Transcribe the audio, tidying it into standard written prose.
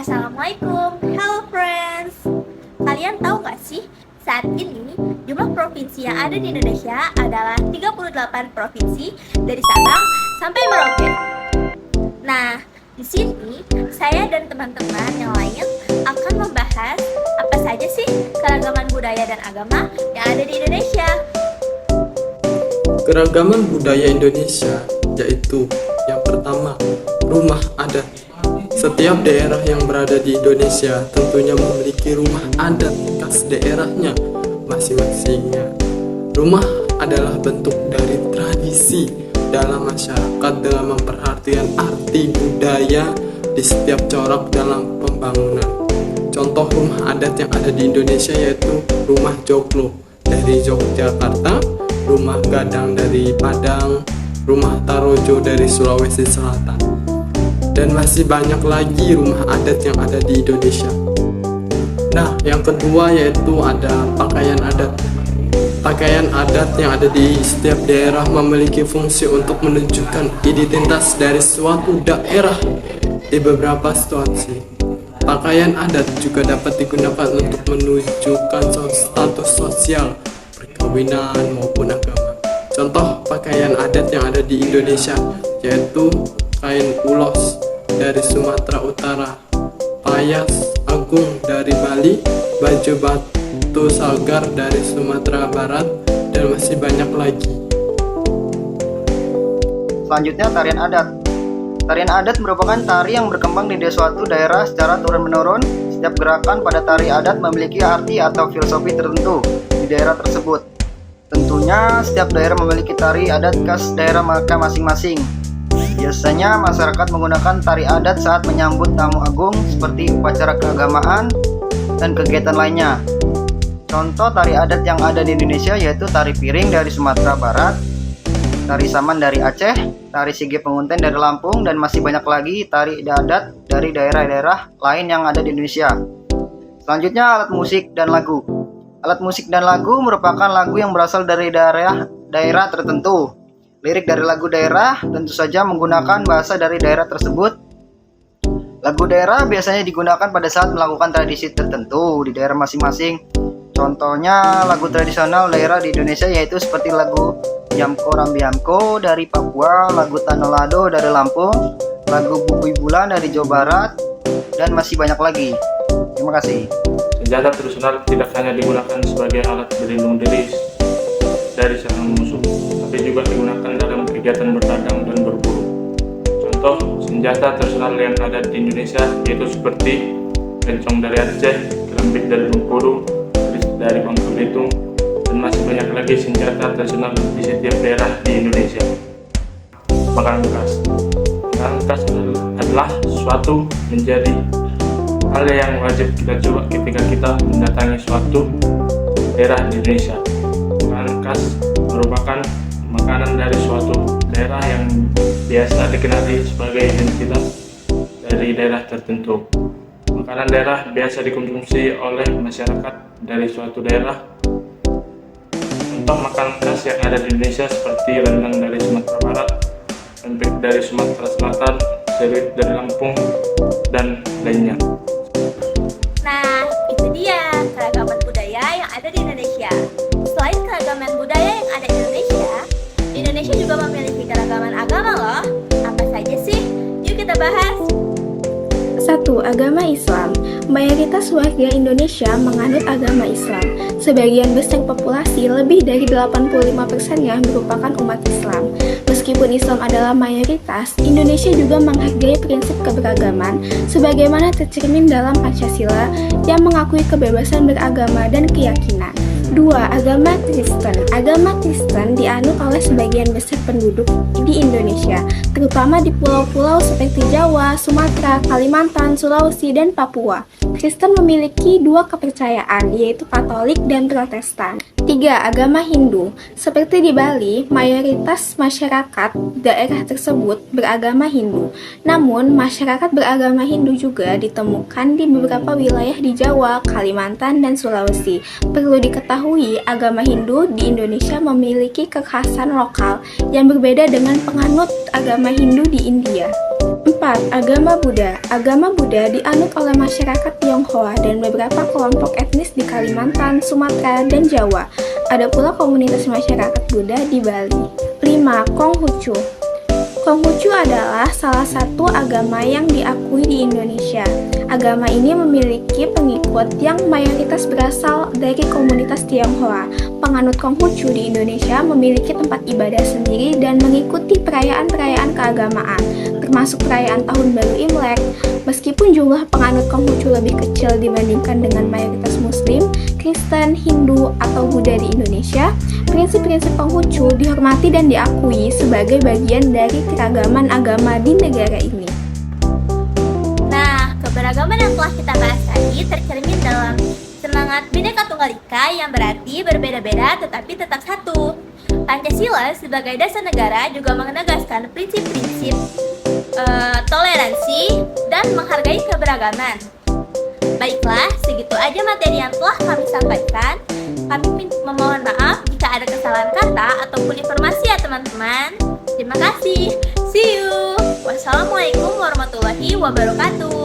Assalamualaikum, hello friends. Kalian tahu gak sih, saat ini jumlah provinsi yang ada di Indonesia adalah 38 provinsi dari Sabang sampai Merauke. Nah, di sini saya dan teman-teman yang lain akan membahas apa saja sih keragaman budaya dan agama yang ada di Indonesia. Keragaman budaya Indonesia yaitu yang pertama, rumah adat. Setiap daerah yang berada di Indonesia tentunya memiliki rumah adat khas daerahnya masing-masingnya. Rumah adalah bentuk dari tradisi dalam masyarakat dalam memperhatikan arti budaya di setiap corak dalam pembangunan. Contoh rumah adat yang ada di Indonesia yaitu rumah Joglo dari Yogyakarta, rumah Gadang dari Padang, rumah Tarojo dari Sulawesi Selatan, dan masih banyak lagi rumah adat yang ada di Indonesia. Nah, yang kedua yaitu ada pakaian adat. Pakaian adat yang ada di setiap daerah memiliki fungsi untuk menunjukkan identitas dari suatu daerah di beberapa situasi. Pakaian adat juga dapat digunakan untuk menunjukkan status sosial, perkawinan maupun agama. Contoh pakaian adat yang ada di Indonesia yaitu kain ulos dari Sumatera Utara, payas agung dari Bali, baju batu sagar dari Sumatera Barat, dan masih banyak lagi. Selanjutnya, tarian adat. Tarian adat merupakan tari yang berkembang di suatu daerah secara turun-menurun. Setiap gerakan pada tari adat memiliki arti atau filosofi tertentu di daerah tersebut. Tentunya, setiap daerah memiliki tari adat khas daerah mereka masing-masing. Biasanya masyarakat menggunakan tari adat saat menyambut tamu agung seperti upacara keagamaan dan kegiatan lainnya. Contoh tari adat yang ada di Indonesia yaitu tari piring dari Sumatera Barat, tari saman dari Aceh, tari sigi pengunten dari Lampung, dan masih banyak lagi tari adat dari daerah-daerah lain yang ada di Indonesia. Selanjutnya, alat musik dan lagu. Alat musik dan lagu merupakan lagu yang berasal dari daerah tertentu. Lirik dari lagu daerah tentu saja menggunakan bahasa dari daerah tersebut. Lagu daerah biasanya digunakan pada saat melakukan tradisi tertentu di daerah masing-masing. Contohnya lagu tradisional daerah di Indonesia yaitu seperti lagu Yamko Rambiamko dari Papua, lagu Tanolado dari Lampung, lagu Bubui Bulan dari Jawa Barat, dan masih banyak lagi. Terima kasih. Senjata tradisional tidak hanya digunakan sebagai alat berlindung diri dari serangan musuh, tapi juga digunakan dalam kegiatan berdagang dan berburu. Contoh senjata tradisional yang ada di Indonesia yaitu seperti kencong dari Aceh, kelembit dari Bengkulu, keris dari Bangka Belitung, dan masih banyak lagi senjata tradisional di setiap daerah di Indonesia. Makanan khas. Makanan khas adalah suatu menjadi hal yang wajib kita coba ketika kita mendatangi suatu daerah di Indonesia. Makanan khas merupakan makanan dari suatu daerah yang biasa dikenali sebagai identitas dari daerah tertentu. Makanan daerah biasa dikonsumsi oleh masyarakat dari suatu daerah. Contoh makanan khas yang ada di Indonesia seperti rendang dari Sumatera Barat, pempek dari Sumatera Selatan, seruit dari Lampung, dan lainnya. Nah, itu dia keragaman budaya yang ada di Indonesia. Selain keragaman budaya yang ada di Indonesia juga memiliki keragaman agama loh. Apa saja sih? Yuk kita bahas. 1. Agama Islam. Mayoritas warga Indonesia menganut agama Islam. Sebagian besar populasi, lebih dari 85%-nya merupakan umat Islam. Meskipun Islam adalah mayoritas, Indonesia juga menghargai prinsip keberagaman sebagaimana tercermin dalam Pancasila yang mengakui kebebasan beragama dan keyakinan. 2. Agama Kristen. Agama Kristen dianut oleh sebagian besar penduduk di Indonesia, terutama di pulau-pulau seperti Jawa, Sumatera, Kalimantan, Sulawesi, dan Papua. Kristen memiliki dua kepercayaan, yaitu Katolik dan Protestan. 3. Agama Hindu. Seperti di Bali, mayoritas masyarakat daerah tersebut beragama Hindu. Namun, masyarakat beragama Hindu juga ditemukan di beberapa wilayah di Jawa, Kalimantan, dan Sulawesi. Perlu diketahui, agama Hindu di Indonesia memiliki kekhasan lokal yang berbeda dengan penganut agama Hindu di India. 4. 4. Agama Buddha. Agama Buddha dianut oleh masyarakat Tionghoa dan beberapa kelompok etnis di Kalimantan, Sumatera, dan Jawa. Ada pula komunitas masyarakat Buddha di Bali. 5. Konghucu. Konghucu adalah salah satu agama yang diakui di Indonesia. Agama ini memiliki pengikut yang mayoritas berasal dari komunitas Tionghoa. Penganut Konghucu di Indonesia memiliki tempat ibadah sendiri dan mengikuti perayaan-perayaan keagamaan, termasuk perayaan Tahun Baru Imlek. Meskipun jumlah penganut Konghucu lebih kecil dibandingkan dengan mayoritas Muslim, Kristen, Hindu, atau Buddha di Indonesia, prinsip-prinsip Konghucu dihormati dan diakui sebagai bagian dari keragaman agama di negara ini. Nah, keberagaman yang telah kita bahas tadi tercermin dalam semangat Bhinneka Tunggal Ika yang berarti berbeda-beda tetapi tetap satu. Pancasila sebagai dasar negara juga menegaskan prinsip-prinsip toleransi dan menghargai keberagaman. Baiklah, segitu aja materi yang telah kami sampaikan. Kami memohon maaf jika ada kesalahan kata ataupun informasi ya teman-teman. Terima kasih. See you. Wassalamualaikum warahmatullahi wabarakatuh.